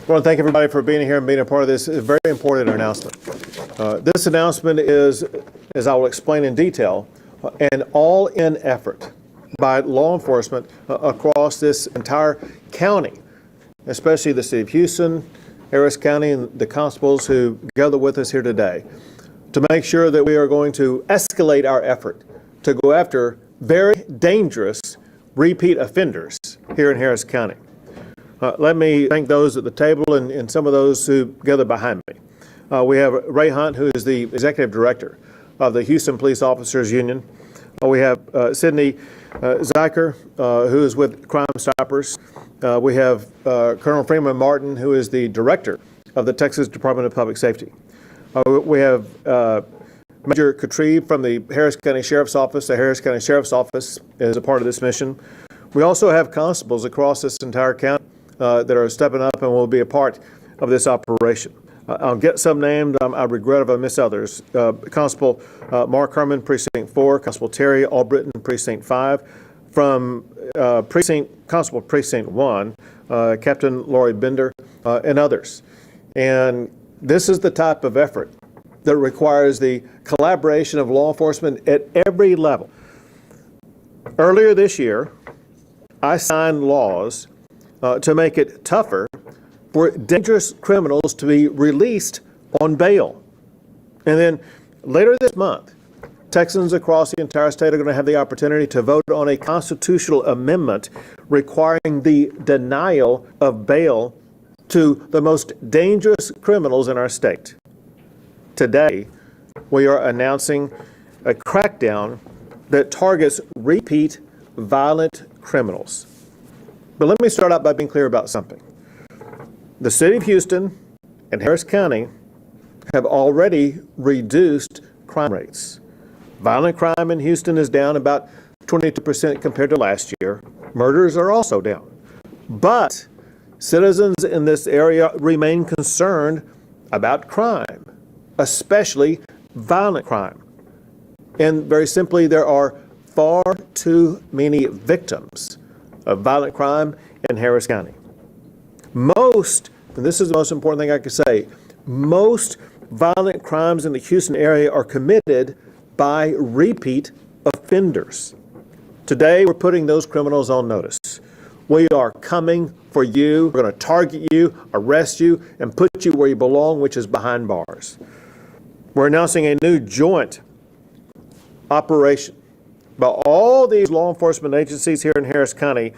I want to thank everybody for being here and being a part of this very important announcement. This announcement is, as I will explain in detail, an all-in effort by law enforcement across this entire county, especially the city of Houston, Harris County, and the constables who gather with us here today, to make sure that we are going to escalate our effort to go after very dangerous repeat offenders here in Harris County. Let me thank those at the table and some of those who gather behind me. We have Ray Hunt, who is the Executive Director of the Houston Police Officers Union. We have Sydney Zeiker, who is with Crime Stoppers. We have Colonel Freeman Martin, who is the Director of the Texas Department of Public Safety. We have Major Katrib from the Harris County Sheriff's Office. The Harris County Sheriff's Office is a part of this mission. We also have constables across this entire county that are stepping up and will be a part of this operation. I'll get some named. I regret if I miss others. Constable Mark Hermann, Precinct 4, Constable Terry Albritton, Precinct 5, from Constable Precinct 1, Captain Lori Bender, and others. And this is the type of effort that requires the collaboration of law enforcement at every level. Earlier this year, I signed laws to make it tougher for dangerous criminals to be released on bail. And then later this month, Texans across the entire state are going to have the opportunity to vote on a constitutional amendment requiring the denial of bail to the most dangerous criminals in our state. Today, we are announcing a crackdown that targets repeat violent criminals. But let me start out by being clear about something. The city of Houston and Harris County have already reduced crime rates. Violent crime in Houston is down about 22% compared to last year. Murders are also down. But citizens in this area remain concerned about crime, especially violent crime. And very simply, there are far too many victims of violent crime in Harris County. Most, and this is the most important thing I can say, most violent crimes in the Houston area are committed by repeat offenders. Today, we're putting those criminals on notice. We are coming for you. We're going to target you, arrest you, and put you where you belong, which is behind bars. We're announcing a new joint operation by all these law enforcement agencies here in Harris County,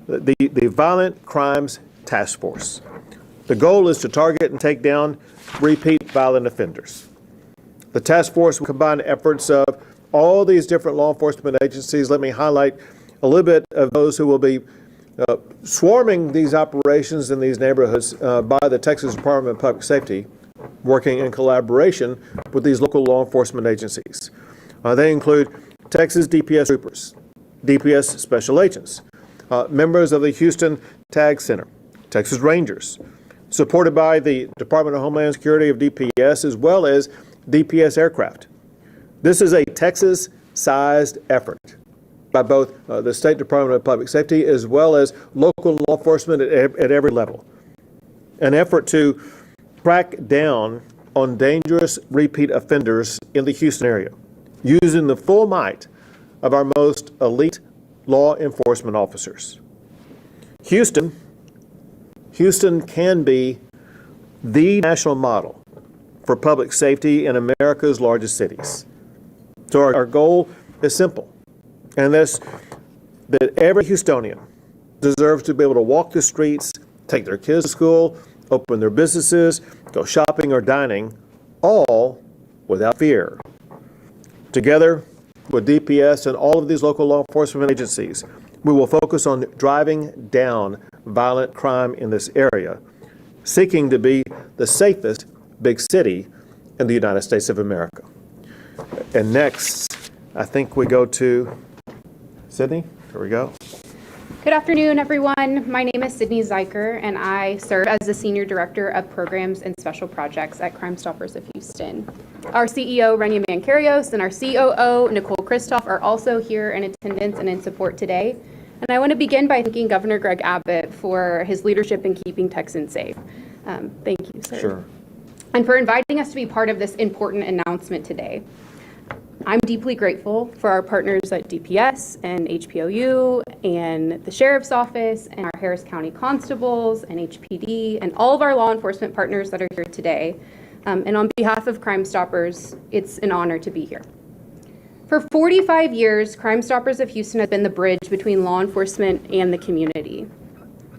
the Violent Crimes Task Force. The goal is to target and take down repeat violent offenders. The task force will combine efforts of all these different law enforcement agencies. Let me highlight a little bit of those who will be swarming these operations in these neighborhoods by the Texas Department of Public Safety, working in collaboration with these local law enforcement agencies. They include Texas DPS troopers, DPS special agents, members of the Houston Tag Center, Texas Rangers, supported by the Department of Homeland Security of DPS, as well as DPS aircraft. This is a Texas-sized effort by both the State Department of Public Safety as well as local law enforcement at every level. An effort to crack down on dangerous repeat offenders in the Houston area, using the full might of our most elite law enforcement officers. Houston can be the national model for public safety in America's largest cities. So our goal is simple, and that's that every Houstonian deserves to be able to walk the streets, take their kids to school, open their businesses, go shopping or dining, all without fear. Together with DPS and all of these local law enforcement agencies, we will focus on driving down violent crime in this area, seeking to be the safest big city in the United States of America. And next, I think we go to Sydney. Here we go. Good afternoon, everyone. My name is Sydney Zeiker, and I serve as the Senior Director of Programs and Special Projects at Crime Stoppers of Houston. Our CEO, Renia Mancarios, and our COO, Nicole Kristoff, are also here in attendance and in support today. And I want to begin by thanking Governor Greg Abbott for his leadership in keeping Texans safe. Thank you, sir. Sure. And for inviting us to be part of this important announcement today. I'm deeply grateful for our partners at DPS and HPOU and the Sheriff's Office and our Harris County Constables and HPD and all of our law enforcement partners that are here today. And on behalf of Crime Stoppers, it's an honor to be here. For 45 years, Crime Stoppers of Houston has been the bridge between law enforcement and the community.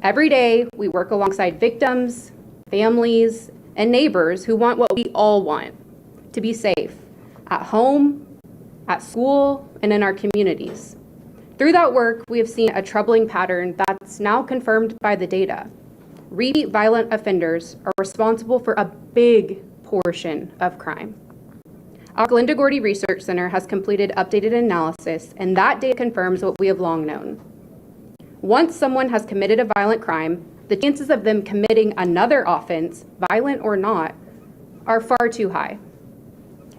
Every day, we work alongside victims, families, and neighbors who want what we all want, to be safe, at home, at school, and in our communities. Through that work, we have seen a troubling pattern that's now confirmed by the data. Repeat violent offenders are responsible for a big portion of crime. Our Glenda Gordy Research Center has completed updated analysis, and that data confirms what we have long known. Once someone has committed a violent crime, the chances of them committing another offense, violent or not, are far too high.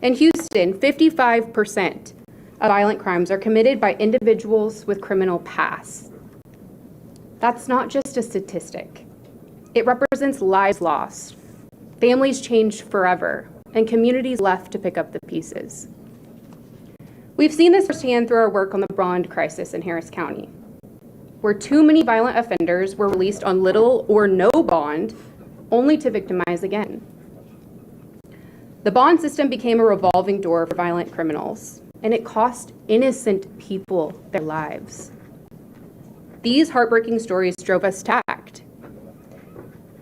In Houston, 55% of violent crimes are committed by individuals with criminal pasts. That's not just a statistic. It represents lives lost, families changed forever, and communities left to pick up the pieces. We've seen this firsthand through our work on the bond crisis in Harris County, where too many violent offenders were released on little or no bond, only to victimize again. The bond system became a revolving door for violent criminals, and it cost innocent people their lives. These heartbreaking stories drove us to act.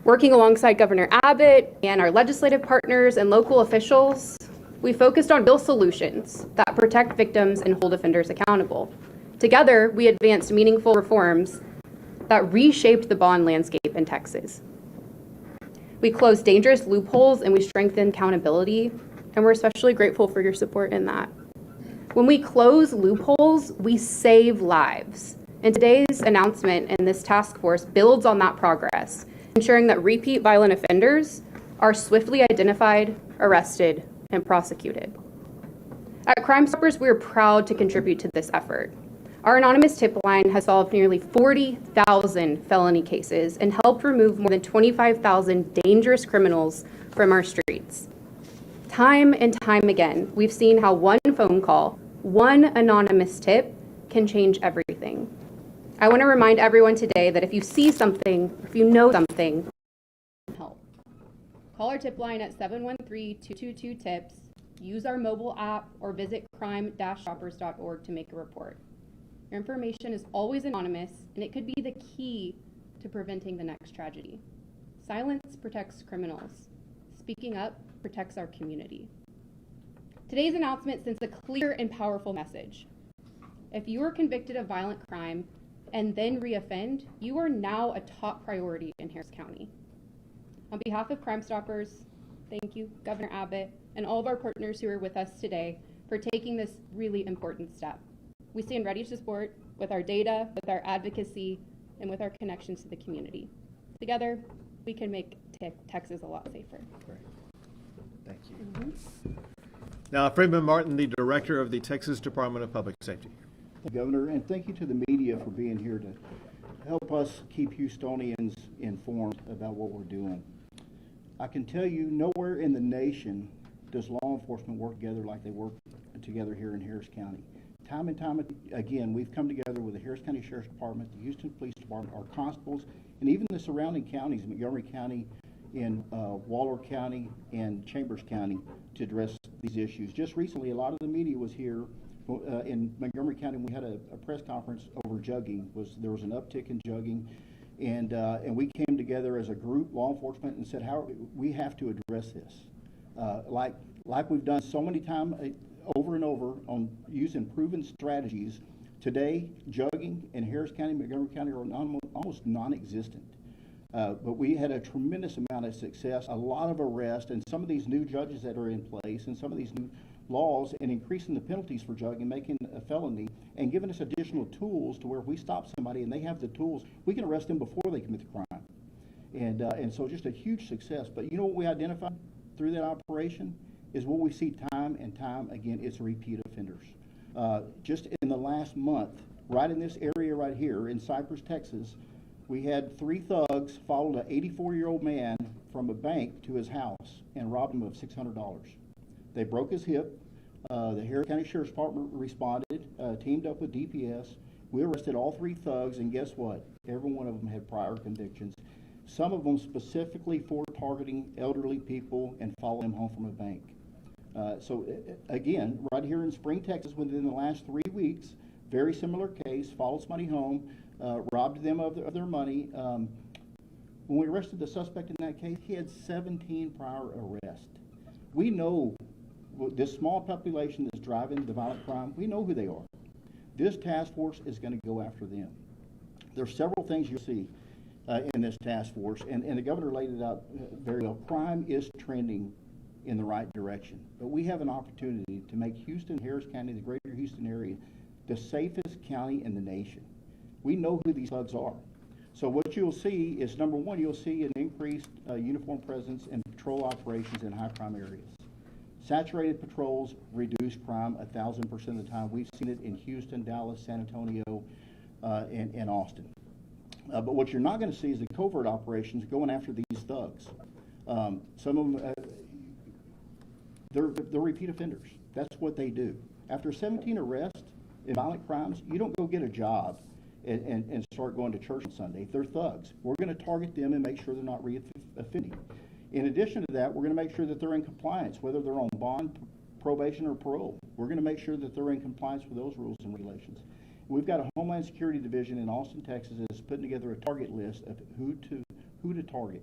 Working alongside Governor Abbott and our legislative partners and local officials, we focused on real solutions that protect victims and hold offenders accountable. Together, we advanced meaningful reforms that reshaped the bond landscape in Texas. We closed dangerous loopholes and we strengthened accountability, and we're especially grateful for your support in that. When we close loopholes, we save lives. And today's announcement and this task force builds on that progress, ensuring that repeat violent offenders are swiftly identified, arrested, and prosecuted. At Crime Stoppers, we are proud to contribute to this effort. Our anonymous tip line has solved nearly 40,000 felony cases and helped remove more than 25,000 dangerous criminals from our streets. Time and time again, we've seen how one phone call, one anonymous tip can change everything. I want to remind everyone today that if you see something, if you know something, help. Call our tip line at 713-222-TIPS, use our mobile app, or visit crime-stoppers.org to make a report. Your information is always anonymous, and it could be the key to preventing the next tragedy. Silence protects criminals. Speaking up protects our community. Today's announcement sends a clear and powerful message. If you are convicted of violent crime and then reoffend, you are now a top priority in Harris County. On behalf of Crime Stoppers, thank you, Governor Abbott, and all of our partners who are with us today for taking this really important step. We stand ready to support with our data, with our advocacy, and with our connections to the community. Together, we can make Texas a lot safer. Great. Thank you. Now, Freeman Martin, the Director of the Texas Department of Public Safety. Governor, and thank you to the media for being here to help us keep Houstonians informed about what we're doing. I can tell you nowhere in the nation does law enforcement work together like they work together here in Harris County. Time and time again, we've come together with the Harris County Sheriff's Department, the Houston Police Department, our constables, and even the surrounding counties, Montgomery County, in Waller County, and Chambers County, to address these issues. Just recently, a lot of the media was here in Montgomery County. We had a press conference over jugging. There was an uptick in jugging, and we came together as a group, law enforcement, and said, how we have to address this, like we've done so many times. Over and over on using proven strategies. Today, jugging in Harris County, Montgomery County are almost non-existent. But we had a tremendous amount of success, a lot of arrests, and some of these new judges that are in place, and some of these new laws, and increasing the penalties for jugging, making a felony, and giving us additional tools to where if we stop somebody and they have the tools, we can arrest them before they commit the crime. And so just a huge success. But you know what we identified through that operation? Is what we see time and time again, it's repeat offenders. Just in the last month, right in this area right here in Cypress, Texas, we had 3 thugs followed an 84-year-old man from a bank to his house and robbed him of $600. They broke his hip. The Harris County Sheriff's Department responded, teamed up with DPS. We arrested all 3 thugs, and guess what? Every one of them had prior convictions. Some of them specifically for targeting elderly people and following them home from a bank. So again, right here in Spring, Texas, within the last 3 weeks, very similar case, followed somebody home, robbed them of their money. When we arrested the suspect in that case, he had 17 prior arrests. We know this small population that's driving the violent crime, we know who they are. This task force is going to go after them. There's several things you'll see in this task force, and the governor laid it out very well. Crime is trending in the right direction, but we have an opportunity to make Houston, Harris County, the greater Houston area, the safest county in the nation. We know who these thugs are. So what you'll see is, number one, you'll see an increased uniform presence and patrol operations in high crime areas. Saturated patrols reduce crime 1,000% of the time. We've seen it in Houston, Dallas, San Antonio, and Austin. But what you're not going to see is the covert operations going after these thugs. Some of them, they're repeat offenders. That's what they do. After 17 arrests in violent crimes, you don't go get a job and start going to church on Sunday. If they're thugs, we're going to target them and make sure they're not re-offending. In addition to that, we're going to make sure that they're in compliance, whether they're on bond, probation, or parole. We're going to make sure that they're in compliance with those rules and regulations. We've got a Homeland Security Division in Austin, Texas, that's putting together a target list of who to target.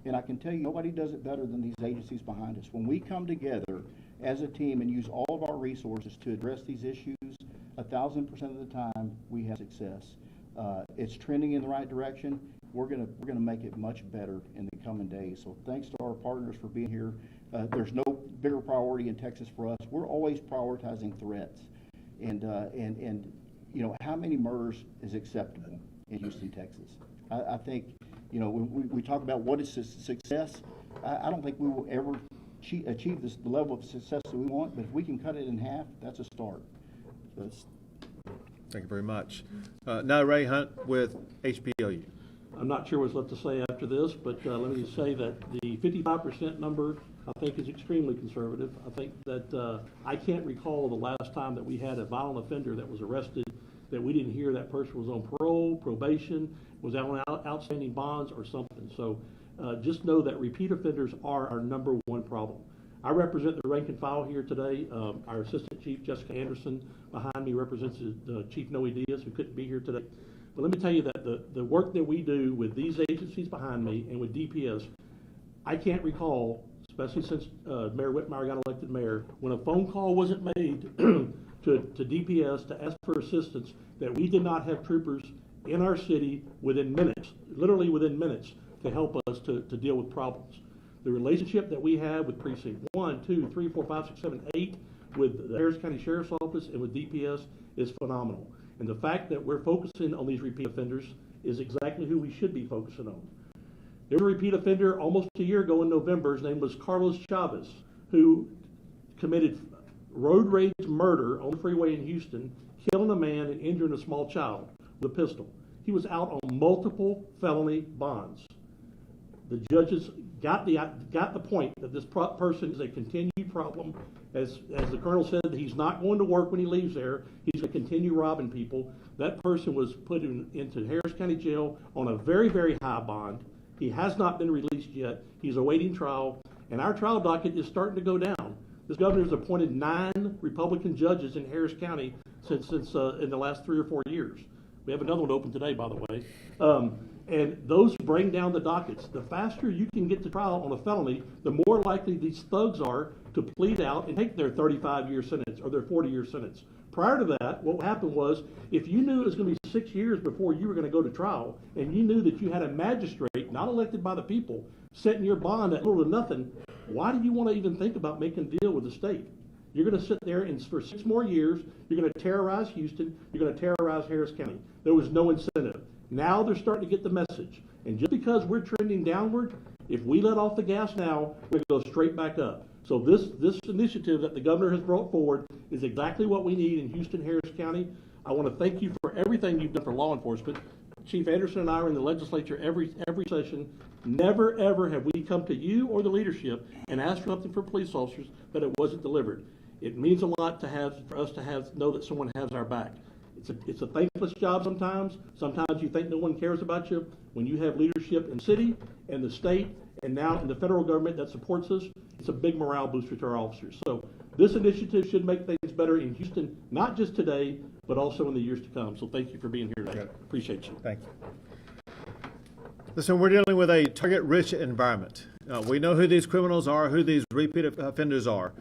And I can tell you, nobody does it better than these agencies behind us. When we come together as a team and use all of our resources to address these issues, 1,000% of the time we have success. It's trending in the right direction. We're gonna make it much better in the coming days. So thanks to our partners for being here. There's no bigger priority in Texas for us. We're always prioritizing threats, and you know, how many murders is acceptable in Houston, Texas? I think, you know, when we talk about what is success, I don't think we will ever achieve the level of success that we want. But if we can cut it in half, that's a start. So Thank you very much. Now Ray Hunt with HPLU. I'm not sure what's left to say after this, but let me just say that the 55% number I think is extremely conservative. I think that I can't recall the last time that we had a violent offender that was arrested that we didn't hear that person was on parole, probation, was on outstanding bonds or something. So just know that repeat offenders are our number one problem. I represent the rank and file here today. Our Assistant Chief, Jessica Anderson, behind me represents Chief Noe Diaz, who couldn't be here today. But let me tell you that the work that we do with these agencies behind me and with DPS, I can't recall, especially since Mayor Whitmire got elected mayor, when a phone call wasn't made to DPS to ask for assistance, that we did not have troopers in our city within minutes, literally within minutes, to help us to deal with problems. The relationship that we have with Precinct 1, 2, 3, 4, 5, 6, 7, 8, with the Harris County Sheriff's Office and with DPS is phenomenal. And the fact that we're focusing on these repeat offenders is exactly who we should be focusing on. There was a repeat offender almost a year ago in November. His name was Carlos Chavez, who committed road rage murder on the freeway in Houston, killing a man and injuring a small child with a pistol. He was out on multiple felony bonds. The judges got the point that this person is a continued problem. As the colonel said, he's not going to work when he leaves there. He's going to continue robbing people. That person was put into Harris County Jail on a very, very high bond. He has not been released yet. He's awaiting trial, and our trial docket is starting to go down. This governor's appointed 9 Republican judges in Harris County since in the last 3 or 4 years. We have another one open today, by the way. And those bring down the dockets. The faster you can get to trial on a felony, the more likely these thugs are to plead out and take their 35-year sentence or their 40-year sentence. Prior to that, what happened was, if you knew it was going to be 6 years before you were going to go to trial, and you knew that you had a magistrate, not elected by the people, setting your bond at little to nothing, why do you want to even think about making a deal with the state? You're going to sit there and for 6 more years, you're going to terrorize Houston, you're going to terrorize Harris County. There was no incentive. Now they're starting to get the message. And just because we're trending downward, if we let off the gas now, we're going to go straight back up. So this initiative that the governor has brought forward is exactly what we need in Houston, Harris County. I want to thank you for everything you've done for law enforcement. Chief Anderson and I are in the legislature every session. Never, ever have we come to you or the leadership and asked for something for police officers that it wasn't delivered. It means a lot for us to know that someone has our back. It's a thankless job sometimes. Sometimes you think no one cares about you. When you have leadership in the city and the state and now in the federal government that supports us, it's a big morale booster to our officers. So this initiative should make things better in Houston, not just today, but also in the years to come. So thank you for being here today. Appreciate you. Thank you. Listen, we're dealing with a target-rich environment. We know who these criminals are, who these repeat offenders are.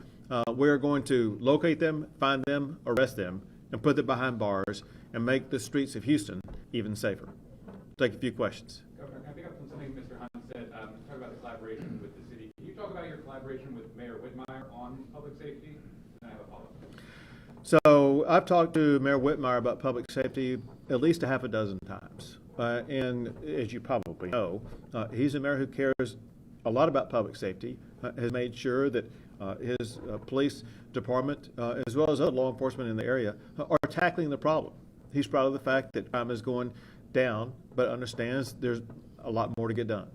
We're going to locate them, find them, arrest them, and put them behind bars and make the streets of Houston even safer. Take a few questions. Governor, can I pick up on something Mr. Hunt said? Talk about the collaboration with the city. Can you talk about your collaboration with Mayor Whitmire on public safety? And I have a follow-up. So I've talked to Mayor Whitmire about public safety at least a half a dozen times. And as you probably know, he's a mayor who cares a lot about public safety, has made sure that his police department, as well as other law enforcement in the area, are tackling the problem. He's proud of the fact that crime is going down, but understands there's a lot more to get done.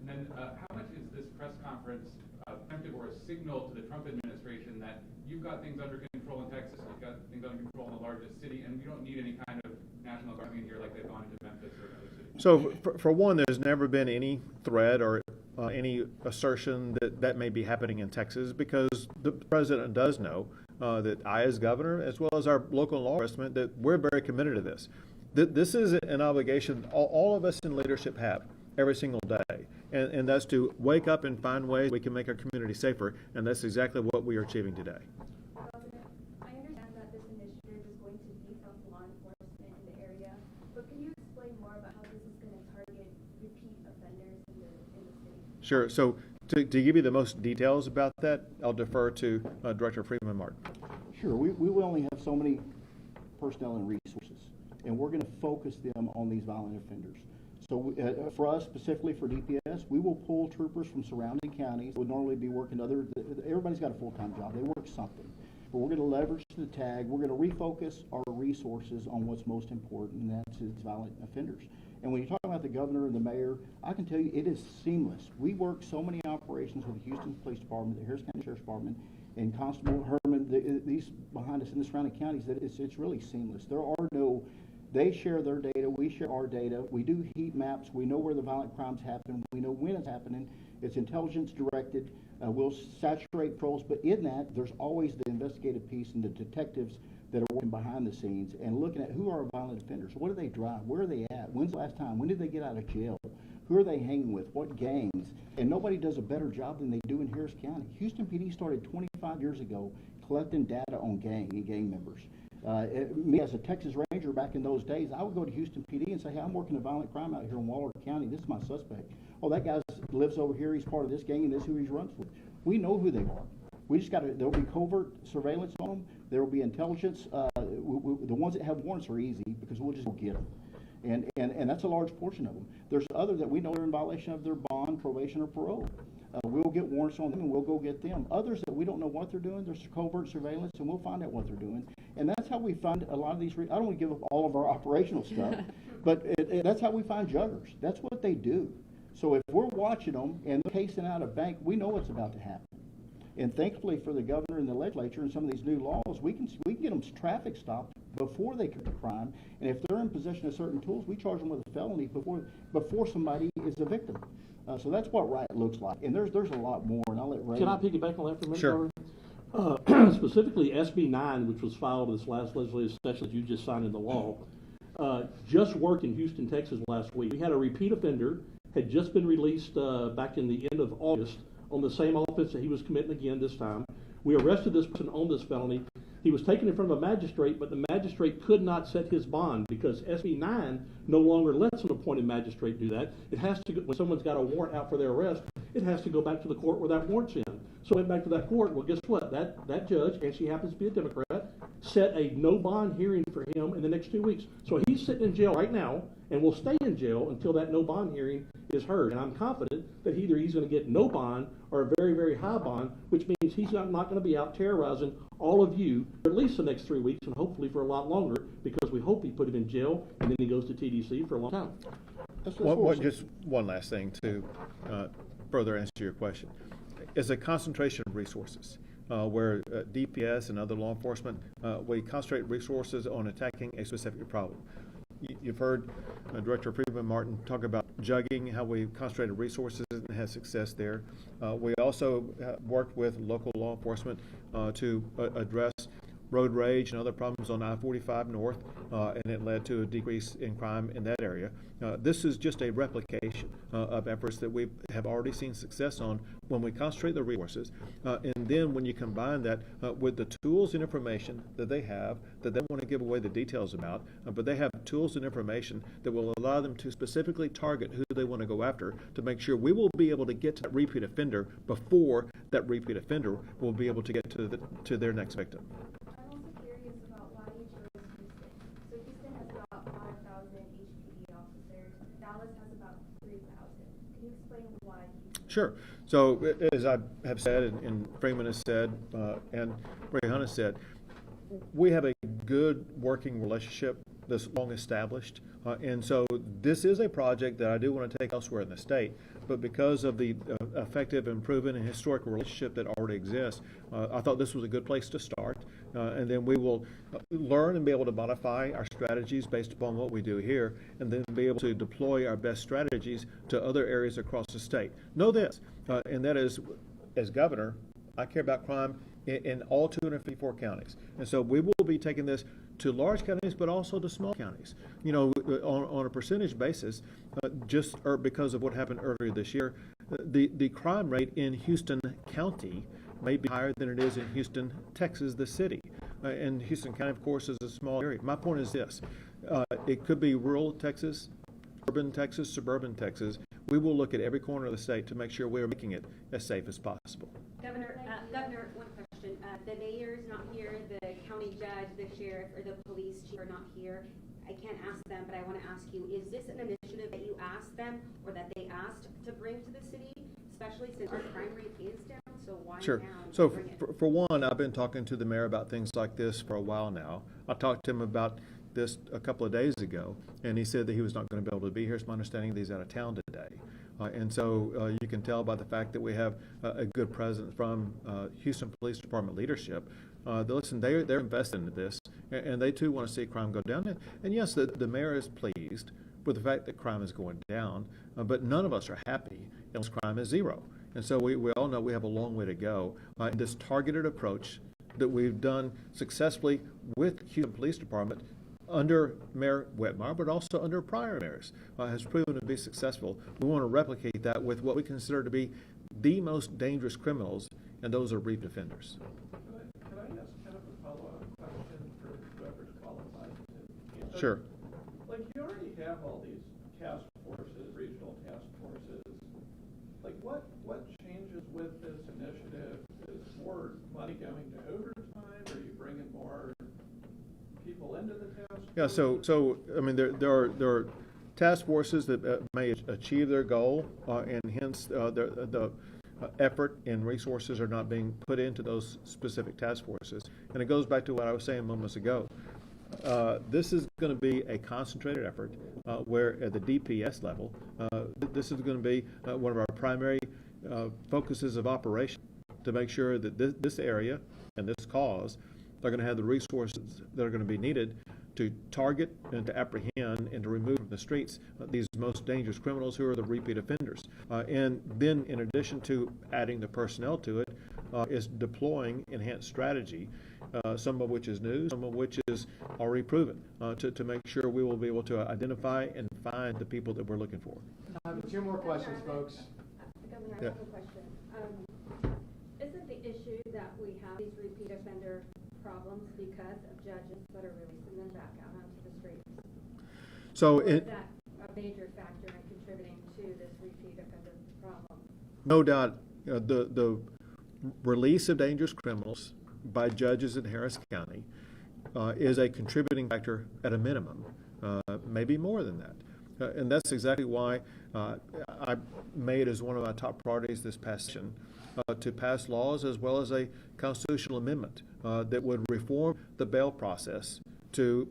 And then how much is this press conference preemptive or a signal to the Trump administration that you've got things under control in Texas, you've got things under control in the largest city, and you don't need any kind of national guard in here like they've gone into Memphis or another city? So for one, there's never been any threat or any assertion that may be happening in Texas, because the president does know that I, as governor, as well as our local law enforcement, that we're very committed to this. This is an obligation all of us in leadership have every single day, and that's to wake up and find ways we can make our community safer, and that's exactly what we are achieving today. Governor, I understand that this initiative is going to beef up law enforcement in the area, but can you explain more about how this is going to target repeat offenders in the city? Sure. So to give you the most details about that, I'll defer to Director Freeman Martin. Sure, we will only have so many personnel and resources, and we're going to focus them on these violent offenders. So for us, specifically for DPS, we will pull troopers from surrounding counties who would normally be working everybody's got a full-time job, they work something. But we're going to leverage the tag, we're going to refocus our resources on what's most important, and that's violent offenders. And when you talk about the governor and the mayor, I can tell you it is seamless. We work so many operations with the Houston Police Department, the Harris County Sheriff's Department, and Constable Hermann, these behind us in the surrounding counties, that it's really seamless. They share their data, we share our data, we do heat maps, we know where the violent crimes happen, we know when it's happening, it's intelligence directed, we'll saturate patrols, but in that, there's always the investigative piece and the detectives that are working behind the scenes and looking at who are violent offenders, what do they drive, where are they at, when's the last time, when did they get out of jail, who are they hanging with, what gangs, and nobody does a better job than they do in Harris County. Houston PD started 25 years ago collecting data on gang members. Me as a Texas Ranger back in those days, I would go to Houston PD and say, hey, I'm working a violent crime out here in Waller County. This is my suspect. Oh, that guy lives over here. He's part of this gang, and this is who he runs with. We know who they are. We just got to, there'll be covert surveillance on them. There will be intelligence. The ones that have warrants are easy because we'll just go get them. And that's a large portion of them. There's other that we know are in violation of their bond, probation, or parole. We'll get warrants on them and we'll go get them. Others that we don't know what they're doing, there's covert surveillance and we'll find out what they're doing. And that's how we find a lot of these, I don't want to give up all of our operational stuff, but that's how we find juggers. That's what they do. So if we're watching them and they're casing out a bank, we know what's about to happen. And thankfully for the governor and the legislature and some of these new laws, we can get them traffic stopped before they commit a crime. And if they're in possession of certain tools, we charge them with a felony before somebody is a victim. So that's what right looks like. And there's a lot more, and I'll let Ray. Can I piggyback on that for a minute? Sure. Specifically, SB 9, which was filed this last legislative session that you just signed into law, just worked in Houston, Texas last week. We had a repeat offender, had just been released back in the end of August on the same offense that he was committing again this time. We arrested this person on this felony. He was taken in front of a magistrate, but the magistrate could not set his bond because SB 9 no longer lets an appointed magistrate do that. It has to, when someone's got a warrant out for their arrest, it has to go back to the court where that warrant's in. So it went back to that court. Well, guess what? That judge, and she happens to be a Democrat, set a no bond hearing for him in the next 2 weeks. So he's sitting in jail right now and will stay in jail until that no bond hearing is heard. And I'm confident that either he's going to get no bond or a very, very high bond, which means he's not going to be out terrorizing all of you for at least the next 3 weeks and hopefully for a lot longer, because we hope he put him in jail and then he goes to TDC for a long time. Just one last thing to further answer your question. It's a concentration of resources. Where DPS and other law enforcement, we concentrate resources on attacking a specific problem. You've heard Director Freeman Martin talk about jugging, how we concentrated resources and had success there. We also worked with local law enforcement to address road rage and other problems on I-45 North, and it led to a decrease in crime in that area. This is just a replication of efforts that we have already seen success on when we concentrate the resources, and then when you combine that with the tools and information that they have, that they want to give away the details about, but they have tools and information that will allow them to specifically target who they want to go after, to make sure we will be able to get to that repeat offender before that repeat offender will be able to get to their next victim. I'm also curious about why you chose Houston. So Houston has about 5,000 HPD officers. Dallas has about 3,000. Can you explain why Houston? Sure. So as I have said, and Freeman has said, and Rayhan has said, we have a good working relationship that's long established. And so this is a project that I do want to take elsewhere in the state, but because of the effective and proven and historical relationship that already exists, I thought this was a good place to start. And then we will learn and be able to modify our strategies based upon what we do here, and then be able to deploy our best strategies to other areas across the state. Know this, and that is, as governor, I care about crime in all 254 counties. And so we will be taking this to large counties, but also to small counties. You know, on a percentage basis, because of what happened earlier this year, the crime rate in Houston County may be higher than it is in Houston, Texas, the city. And Houston County, of course, is a small area. My point is this. It could be rural Texas, urban Texas, suburban Texas. We will look at every corner of the state to make sure we are making it as safe as possible. Governor, one question. The mayor's not here, the county judge, the sheriff, or the police chief are not here. I can't ask them, but I want to ask you, is this an initiative that you asked them or that they asked to bring to the city, especially since our crime rate is down? So why Sure. now? So for one, I've been talking to the mayor about things like this for a while now. I talked to him about this a couple of days ago, and he said that he was not going to be able to be here. It's my understanding that he's out of town today. And so you can tell by the fact that we have a good presence from Houston Police Department leadership. Listen, they're invested in this, and they too want to see crime go down. And yes, the mayor is pleased with the fact that crime is going down, but none of us are happy unless crime is zero. And so we all know we have a long way to go. This targeted approach that we've done successfully with Houston Police Department under Mayor Whitmire, but also under prior mayors, has proven to be successful. We want to replicate that with what we consider to be the most dangerous criminals, and those are repeat offenders. Can I ask kind of a follow-up question for whoever's qualified to answer? Sure. Like, you already have all these task forces, regional task forces. Like, what changes with this initiative? Is more money going to overtime? Are you bringing more people into the task force? Yeah, so I mean, there are task forces that may achieve their goal, and hence the effort and resources are not being put into those specific task forces. And it goes back to what I was saying moments ago. This is going to be a concentrated effort where at the DPS level, this is going to be one of our primary focuses of operation to make sure that this area and this cause are going to have the resources that are going to be needed to target and to apprehend and to remove from the streets these most dangerous criminals who are the repeat offenders. And then in addition to adding the personnel to it, is deploying enhanced strategy, some of which is new, some of which is already proven, to make sure we will be able to identify and find the people that we're looking for. Two more questions, folks. Governor, I Yeah. have a question. Isn't the issue that we have these repeat offender problems because of judges that are releasing them back out onto the streets? So Or is it, that a major factor in contributing to this repeat offender problem? no doubt, the release of dangerous criminals by judges in Harris County is a contributing factor at a minimum, maybe more than that. And that's exactly why I made as one of my top priorities this past session to pass laws as well as a constitutional amendment that would reform the bail process to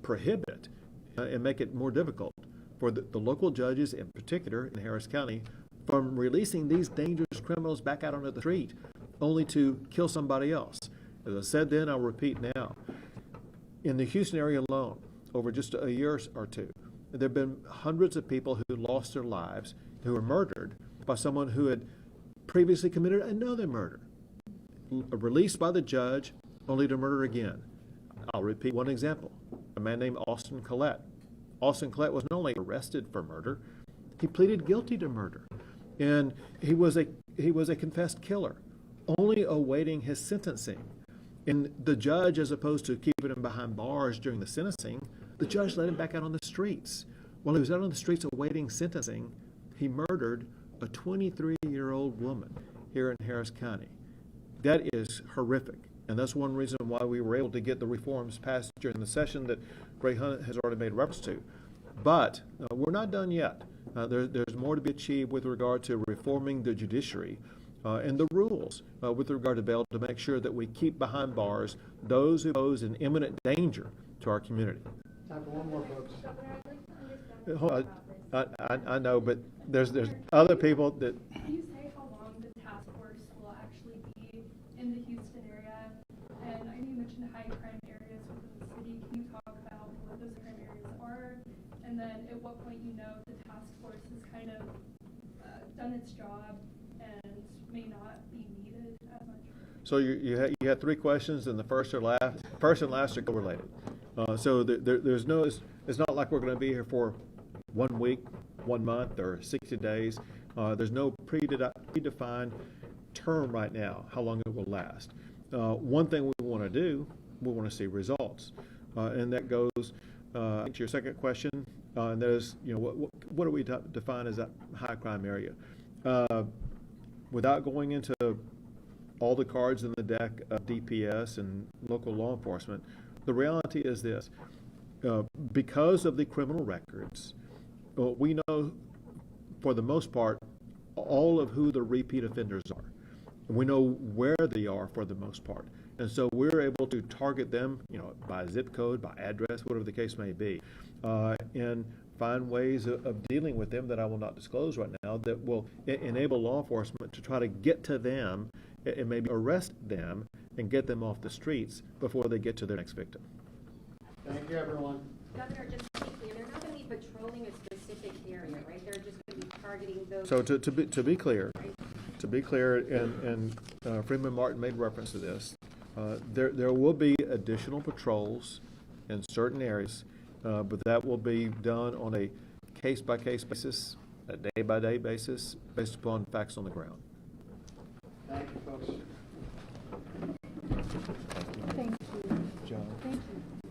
prohibit and make it more difficult for the local judges, in particular in Harris County, from releasing these dangerous criminals back out onto the street only to kill somebody else. As I said then, I'll repeat now. In the Houston area alone, over just a year or two, there have been hundreds of people who lost their lives, who were murdered by someone who had previously committed another murder, released by the judge only to murder again. I'll repeat one example. A man named Austin Collette. Austin Collette was not only arrested for murder, he pleaded guilty to murder. And he was a confessed killer, only awaiting his sentencing. And the judge, as opposed to keeping him behind bars during the sentencing, the judge let him back out on the streets. While he was out on the streets awaiting sentencing, he murdered a 23-year-old woman here in Harris County. That is horrific. And that's one reason why we were able to get the reforms passed during the session that Ray Hunt has already made reference to. But we're not done yet. There's more to be achieved with regard to reforming the judiciary and the rules with regard to bail to make sure that we keep behind bars those who pose an imminent danger to our community. Time for one more, folks. Governor, I'd like to understand more about this. I know, but there's other people that. Can you say how long the task force will actually be in the Houston area? And I know you mentioned high crime areas within the city. Can you talk about what those crime areas are? And then at what point you know the task force has kind of done its job and may not be needed as much? So you had three questions, and the first and last are correlated. So there's no. It's not like we're going to be here for 1 week, 1 month, or 60 days. There's no predefined term right now how long it will last. One thing we want to do, we want to see results, and that goes to your second question. And that is, what do we define as a high crime area? Without going into all the cards in the deck of DPS and local law enforcement, the reality is this. Because of the criminal records, we know for the most part all of who the repeat offenders are. And we know where they are for the most part. And so we're able to target them, by zip code, by address, whatever the case may be, and find ways of dealing with them that I will not disclose right now that will enable law enforcement to try to get to them and maybe arrest them and get them off the streets before they get to their next victim. Thank you, everyone. Governor, just to be clear, they're not going to be patrolling a specific area, right? They're just going to be targeting those. So to be clear, and Freeman Martin made reference to this, there will be additional patrols in certain areas, but that will be done on a case-by-case basis, a day-by-day basis, based upon facts on the ground. Thank you, folks. Thank you. John. Thank you.